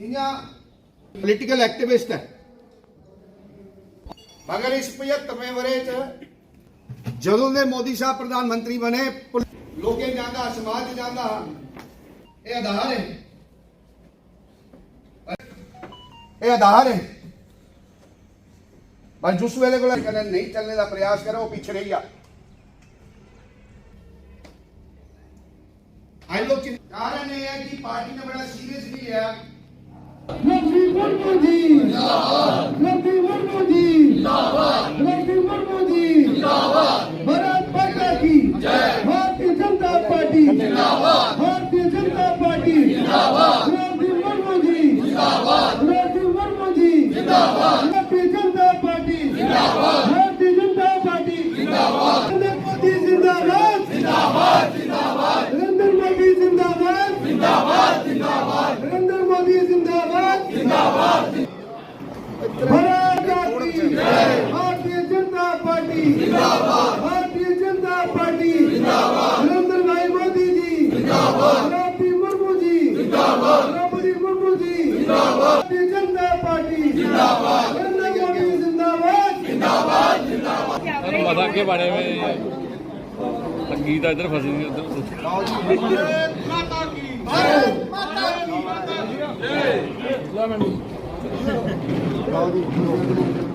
इयां political activist है। मगर इस 75वें वरे च जदों दे मोदी साहब प्रधानमंत्री बने लोकें जांदा समाज जांदा ये आधार है, ये आधार है। बस जिस वेले को नहीं चलने का प्रयास करो पीछे रही जा। आज लोग कारण यह है कि पार्टी ने बड़ा सीरियसली लिया। भारत माता की भारतीय जनता पार्टी, भारतीय जनता पार्टी, भारतीय मुर्मू जी, भारतीय मुर्मू जी, भारतीय जनता पार्टी, भारतीय जनता पार्टी, नरेंद्र मोदी जिंदाबाद, नरेंद्र मोदी जिंदाबाद, नरेंद्र मोदी जिंदाबाद, भारतीय जनता पार्टी, भारतीय जनता पार्टी, नरेंद्र भाई मोदी जी, द्रौपदी मुर्मू जी, द्रौपदी मुर्मू जी, भारतीय जनता पार्टी, नरेंद्र मोदी जिंदाबाद। मजाक के बारे में गीता इधर फंसी हुई उधर। भारत माता की, भारत माता की,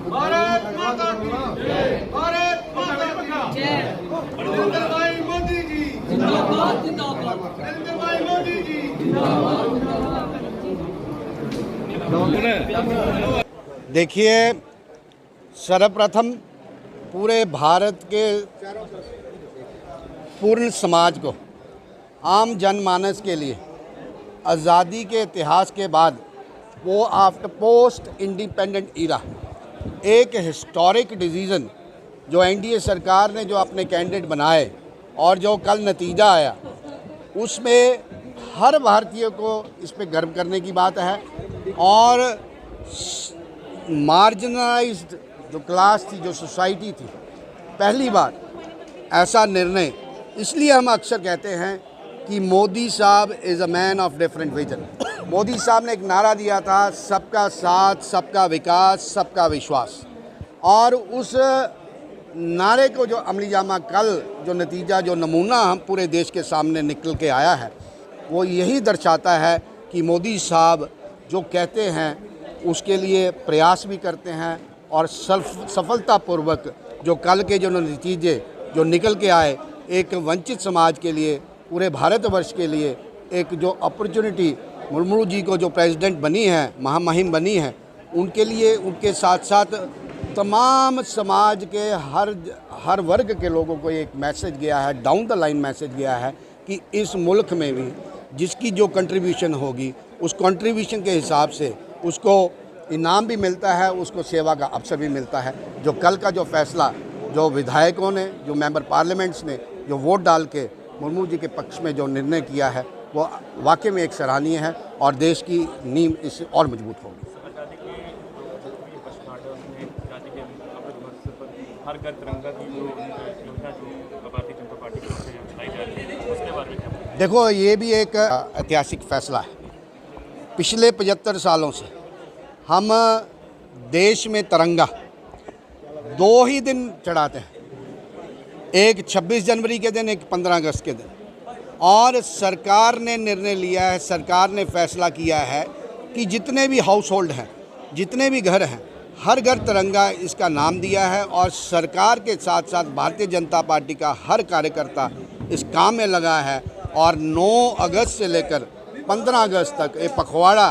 भारत माता की, भारत माता की, नरेंद्र भाई मोदी जी जिंदाबाद, जिंदाबाद, नरेंद्र भाई मोदी जी जिंदाबाद। देखिए, सर्वप्रथम पूरे भारत के पूर्ण समाज को, आम जनमानस के लिए आज़ादी के इतिहास के बाद वो आफ्टर पोस्ट इंडिपेंडेंट ईरा एक हिस्टोरिक डिसीज़न जो एनडीए सरकार ने जो अपने कैंडिडेट बनाए और जो कल नतीजा आया, उसमें हर भारतीय को इस पे गर्व करने की बात है। और मार्जिनलाइज्ड जो क्लास थी, जो सोसाइटी थी, पहली बार ऐसा निर्णय। इसलिए हम अक्सर कहते हैं कि मोदी साहब is a man of different vision. Modi साहब ने एक नारा दिया था, सबका साथ, सबका विकास, सबका विश्वास। और उस नारे को जो अमली जामा कल जो नतीजा, जो नमूना हम पूरे देश के सामने निकल के आया है, वो यही दर्शाता है कि मोदी साहब जो कहते हैं उसके लिए प्रयास भी करते हैं। और सफलतापूर्वक जो कल के जो नतीजे जो निकल के आए, एक वंचित समाज के लिए, पूरे भारतवर्ष के लिए एक जो अपॉर्चुनिटी मुर्मू जी को जो प्रेसिडेंट बनी है, महामहिम बनी है, उनके लिए, उनके साथ साथ तमाम समाज के हर वर्ग के लोगों को एक मैसेज गया है, डाउन द लाइन मैसेज गया है कि इस मुल्क में भी जिसकी जो कंट्रीब्यूशन होगी, उस कंट्रीब्यूशन के हिसाब से उसको इनाम भी मिलता है, उसको सेवा का अवसर भी मिलता है। जो कल का जो फैसला जो विधायकों ने, जो मेंबर पार्लियामेंट्स ने जो वोट डाल के मुर्मू जी के पक्ष में जो निर्णय किया है, वो वाकई में एक सराहनीय है और देश की नींव इससे और मजबूत होगी। हर घर तिरंगा की जो योजना जो भारतीय जनता पार्टी की ओर से चलाई जा रही है, उसके बारे में क्या? देखो, ये भी एक ऐतिहासिक फैसला है। पिछले 75 सालों से हम देश में तिरंगा 2 ही दिन चढ़ाते हैं, एक 26 जनवरी के दिन, एक 15 अगस्त के दिन। और सरकार ने निर्णय लिया है, सरकार ने फैसला किया है कि जितने भी हाउस होल्ड हैं, जितने भी घर हैं, हर घर तिरंगा इसका नाम दिया है। और सरकार के साथ साथ भारतीय जनता पार्टी का हर कार्यकर्ता इस काम में लगा है। और 9 अगस्त से लेकर 15 अगस्त तक एक पखवाड़ा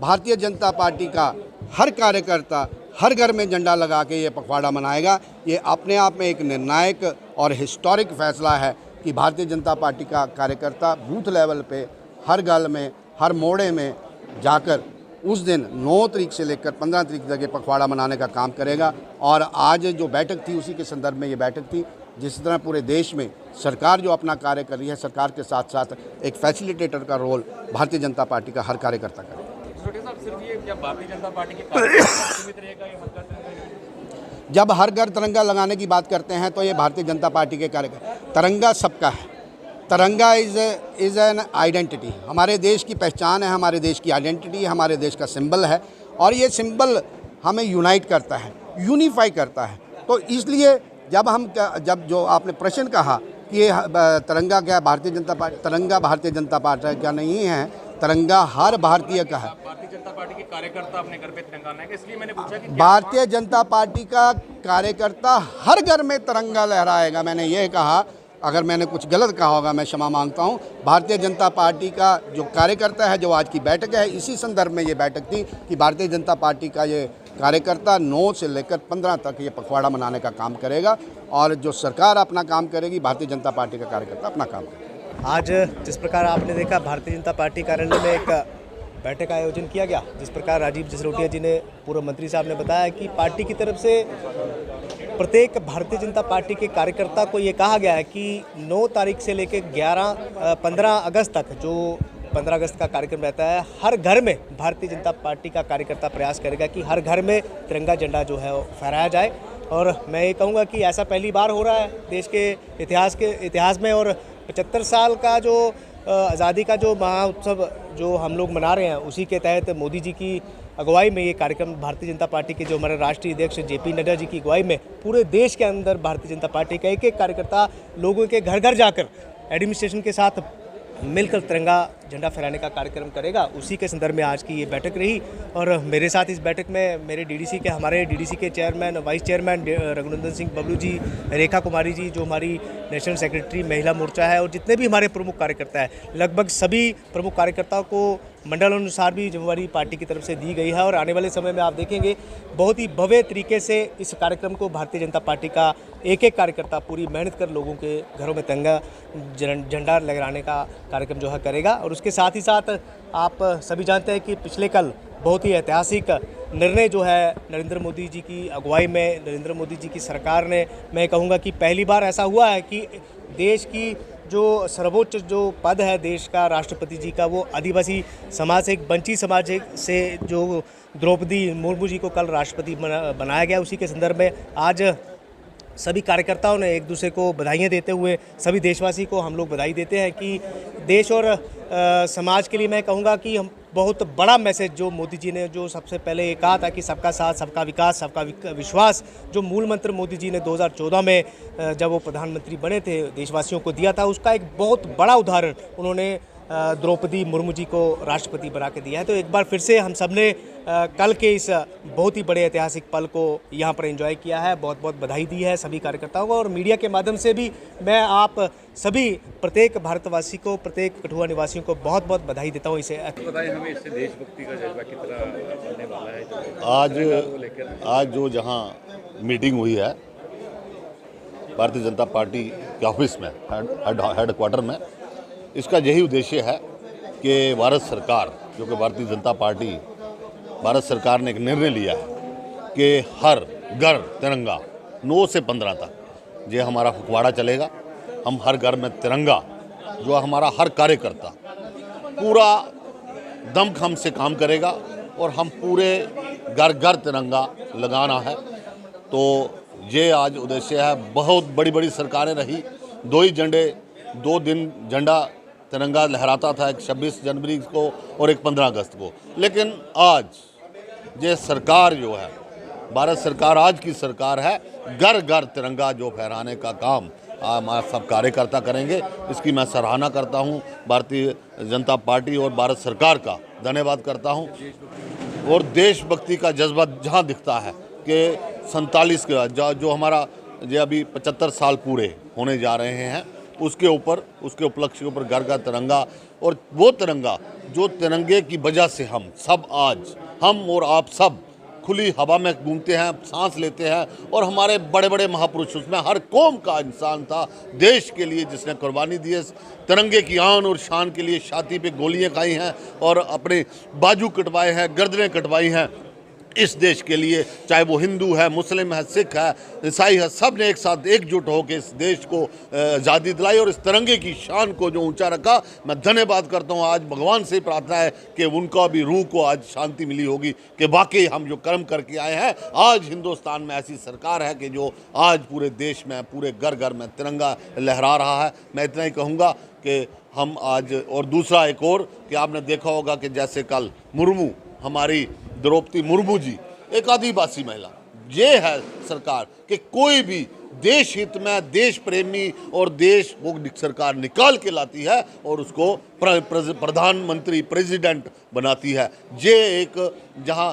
भारतीय जनता पार्टी का हर कार्यकर्ता हर घर में झंडा लगा के ये पखवाड़ा मनाएगा। ये अपने आप में एक निर्णायक और हिस्टोरिक फैसला है कि भारतीय जनता पार्टी का कार्यकर्ता बूथ लेवल पे हर घर में, हर मोड़े में जाकर उस दिन 9 तारीख से लेकर 15 तारीख तक ये पखवाड़ा मनाने का काम करेगा। और आज जो बैठक थी, उसी के संदर्भ में ये बैठक थी। जिस तरह पूरे देश में सरकार जो अपना कार्य कर रही है, सरकार के साथ साथ एक फैसिलिटेटर का रोल भारतीय जनता पार्टी का हर कार्यकर्ता करेगा। जब हर घर तिरंगा लगाने की बात करते हैं तो ये भारतीय जनता पार्टी के कार्यकर्ता, तिरंगा सबका है, तिरंगा इज़ एन आइडेंटिटी, हमारे देश की पहचान है, हमारे देश की आइडेंटिटी, हमारे देश का सिंबल है और ये सिंबल हमें यूनाइट करता है, यूनिफाई करता है। तो इसलिए जब जो आपने प्रश्न कहा कि ये तिरंगा क्या भारतीय जनता पार्टी, तिरंगा भारतीय जनता पार्टी का नहीं है, तिरंगा हर भारतीय का है। भारतीय जनता पार्टी के कार्यकर्ता अपने घर पे तिरंगा लगाएंगे, इसलिए मैंने पूछा कि भारतीय जनता पार्टी का कार्यकर्ता हर घर में तिरंगा लहराएगा। मैंने ये कहा, अगर मैंने कुछ गलत कहा होगा मैं क्षमा मांगता हूँ। भारतीय जनता पार्टी का जो कार्यकर्ता है, जो आज की बैठक है, इसी संदर्भ में ये बैठक थी कि भारतीय जनता पार्टी का ये कार्यकर्ता 9 से लेकर 15 तक ये पखवाड़ा मनाने का काम करेगा और जो सरकार अपना काम करेगी, भारतीय जनता पार्टी का कार्यकर्ता अपना काम करेगा। आज जिस प्रकार आपने देखा भारतीय जनता पार्टी कार्यालय में एक बैठक का आयोजन किया गया, जिस प्रकार राजीव जसरोटिया जी ने, पूर्व मंत्री साहब ने बताया कि पार्टी की तरफ से प्रत्येक भारतीय जनता पार्टी के कार्यकर्ता को ये कहा गया है कि 9 तारीख से लेकर 15 अगस्त तक, जो 15 अगस्त का कार्यक्रम रहता है, हर घर में भारतीय जनता पार्टी का कार्यकर्ता प्रयास करेगा कि हर घर में तिरंगा झंडा जो है वो फहराया जाए। और मैं ये कहूँगा कि ऐसा पहली बार हो रहा है देश के इतिहास में। और 75 साल का जो आज़ादी का जो महाउत्सव जो हम लोग मना रहे हैं, उसी के तहत मोदी जी की अगुवाई में ये कार्यक्रम, भारतीय जनता पार्टी के जो हमारे राष्ट्रीय अध्यक्ष JP नड्डा जी की अगुवाई में पूरे देश के अंदर भारतीय जनता पार्टी का एक कार्यकर्ता लोगों के घर घर जाकर एडमिनिस्ट्रेशन के साथ मिलकर तिरंगा झंडा फहराने का कार्यक्रम करेगा। उसी के संदर्भ में आज की ये बैठक रही। और मेरे साथ इस बैठक में मेरे हमारे DDC के chairman, vice chairman Raghunandan Singh Bablu ji, Rekha Kumari ji जो हमारी नेशनल सेक्रेटरी महिला मोर्चा है, और जितने भी हमारे प्रमुख कार्यकर्ता हैं, लगभग सभी प्रमुख कार्यकर्ताओं को मंडल अनुसार भी जिम्मेवारी पार्टी की तरफ से दी गई है। और आने वाले समय में आप देखेंगे बहुत ही भव्य तरीके से इस कार्यक्रम को भारतीय जनता पार्टी का एक कार्यकर्ता पूरी मेहनत कर लोगों के घरों में तिरंगा झंडा लहराने का कार्यक्रम जो है करेगा। और उसके साथ ही साथ आप सभी जानते हैं कि पिछले कल बहुत ही ऐतिहासिक निर्णय जो है नरेंद्र मोदी जी की अगुवाई में, नरेंद्र मोदी जी की सरकार ने, मैं कहूँगा कि पहली बार ऐसा हुआ है कि देश की जो सर्वोच्च जो पद है देश का, राष्ट्रपति जी का, वो आदिवासी समाज से, एक बंची समाज से जो द्रौपदी मुर्मू जी को कल राष्ट्रपति बनाया गया। उसी के संदर्भ में आज सभी कार्यकर्ताओं ने एक दूसरे को बधाइयाँ देते हुए सभी देशवासी को हम लोग बधाई देते हैं कि देश और समाज के लिए मैं कहूँगा कि हम बहुत बड़ा मैसेज जो मोदी जी ने, जो सबसे पहले ये कहा था कि सबका साथ, सबका विकास, सबका विश्वास, जो मूल मंत्र मोदी जी ने 2014 में जब वो प्रधानमंत्री बने थे देशवासियों को दिया था, उसका एक बहुत बड़ा उदाहरण उन्होंने द्रौपदी मुर्मू जी को राष्ट्रपति बना के दिया है। तो एक बार फिर से हम सब ने कल के इस बहुत ही बड़े ऐतिहासिक पल को यहाँ पर एंजॉय किया है। बहुत बहुत बधाई दी है सभी कार्यकर्ताओं को। और मीडिया के माध्यम से भी मैं आप सभी प्रत्येक भारतवासी को, प्रत्येक कठुआ निवासियों को बहुत बहुत बधाई देता हूँ। इसे बताइए हमें, इससे देशभक्ति का जज्बा कितना बनने वाला है? आज जो जहाँ मीटिंग हुई है भारतीय जनता पार्टी के ऑफिस में, हेडक्वार्टर में, इसका यही उद्देश्य है कि भारत सरकार, जो कि भारतीय जनता पार्टी, भारत सरकार ने एक निर्णय लिया है कि हर घर तिरंगा 9 से 15 तक ये हमारा पखवाड़ा चलेगा। हम हर घर में तिरंगा, जो हमारा हर कार्यकर्ता पूरा दमखम से काम करेगा और हम पूरे घर घर तिरंगा लगाना है। तो ये आज उद्देश्य है। बहुत बड़ी बड़ी सरकारें रही, 2 ही झंडे, 2 दिन झंडा तिरंगा लहराता था, एक 26 जनवरी को और एक 15 अगस्त को। लेकिन आज ये सरकार जो है, भारत सरकार आज की सरकार है, घर घर तिरंगा जो फहराने का काम हमारे सब कार्यकर्ता करेंगे। इसकी मैं सराहना करता हूँ, भारतीय जनता पार्टी और भारत सरकार का धन्यवाद करता हूँ। और देशभक्ति का जज्बा जहाँ दिखता है कि 47 का जो हमारा जो अभी 75 साल पूरे होने जा रहे हैं, उसके उपलक्ष्य के ऊपर घर का तिरंगा, और वो तिरंगा जो तिरंगे की वजह से हम सब आज, हम और आप सब खुली हवा में घूमते हैं, सांस लेते हैं। और हमारे बड़े बड़े महापुरुष, उसमें हर कौम का इंसान था देश के लिए, जिसने कुर्बानी दी है, तिरंगे की आन और शान के लिए छाती पे गोलियां खाई हैं और अपने बाजू कटवाए हैं, गर्दनें कटवाई हैं। इस देश के लिए, चाहे वो हिंदू है, मुस्लिम है, सिख है, ईसाई है, सब ने एक साथ एकजुट होकर इस देश को आज़ादी दिलाई और इस तिरंगे की शान को जो ऊंचा रखा। मैं धन्यवाद करता हूं। आज भगवान से प्रार्थना है कि उनका भी रूह को आज शांति मिली होगी कि वाकई हम जो कर्म करके आए हैं, आज हिंदुस्तान में ऐसी सरकार है कि जो आज पूरे देश में, पूरे घर घर में तिरंगा लहरा रहा है। मैं इतना ही कहूँगा कि हम आज, और दूसरा एक और कि आपने देखा होगा कि जैसे कल मुर्मू, हमारी द्रौपदी मुर्मू जी, एक आदिवासी महिला, ये है सरकार कि कोई भी देश हित में, देश प्रेमी और देश वो सरकार निकाल के लाती है और उसको प्रधानमंत्री, प्रेसिडेंट बनाती है। ये एक जहाँ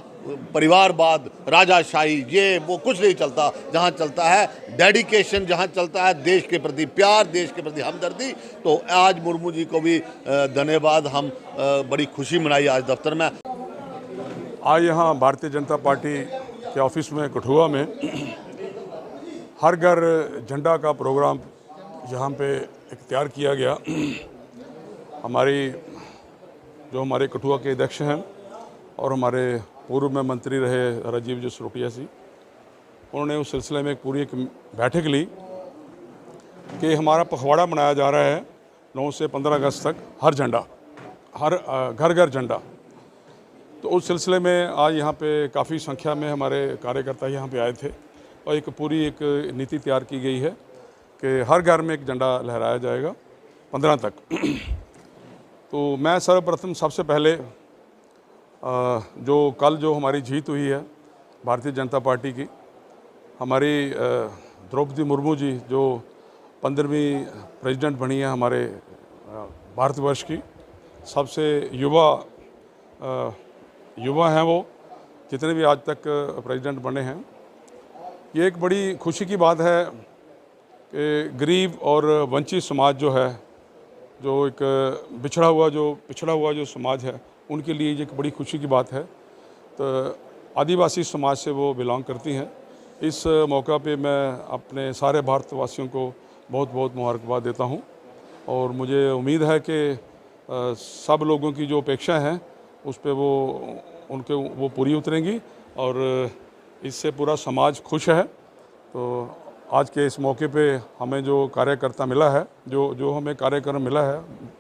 परिवारवाद, राजाशाही, ये वो कुछ नहीं चलता, जहाँ चलता है डेडिकेशन, जहाँ चलता है देश के प्रति प्यार, देश के प्रति हमदर्दी। तो आज मुर्मू जी को भी धन्यवाद। हम बड़ी खुशी मनाई आज दफ्तर में। आज यहाँ भारतीय जनता पार्टी के ऑफिस में कठुआ में हर घर झंडा का प्रोग्राम यहाँ पे इख्तियार किया गया। हमारे कठुआ के अध्यक्ष हैं और हमारे पूर्व में मंत्री रहे राजीव जसरोटिया जी, उन्होंने उस सिलसिले में पूरी एक बैठक ली कि हमारा पखवाड़ा मनाया जा रहा है 9 से 15 अगस्त तक, हर झंडा, हर घर घर झंडा। तो उस सिलसिले में आज यहाँ पे काफ़ी संख्या में हमारे कार्यकर्ता यहाँ पे आए थे और एक पूरी एक नीति तैयार की गई है कि हर घर में एक झंडा लहराया जाएगा 15 तक। तो मैं सर्वप्रथम सबसे पहले जो हमारी जीत हुई है भारतीय जनता पार्टी की, हमारी द्रौपदी मुर्मू जी जो 15वीं प्रेसिडेंट बनी है हमारे भारतवर्ष की, सबसे युवा हैं वो, जितने भी आज तक प्रेसिडेंट बने हैं। ये एक बड़ी खुशी की बात है कि गरीब और वंचित समाज जो है, जो एक पिछड़ा हुआ जो समाज है, उनके लिए ये एक बड़ी खुशी की बात है। तो आदिवासी समाज से वो बिलोंग करती हैं। इस मौका पे मैं अपने सारे भारतवासियों को बहुत बहुत मुबारकबाद देता हूँ और मुझे उम्मीद है कि सब लोगों की जो अपेक्षा हैं उस पे वो पूरी उतरेंगी और इससे पूरा समाज खुश है। तो आज के इस मौके पे हमें जो कार्यकर्ता मिला है, जो हमें कार्यक्रम मिला है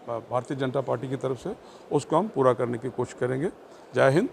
भारतीय जनता पार्टी की तरफ से, उसको हम पूरा करने की कोशिश करेंगे। जय हिंद।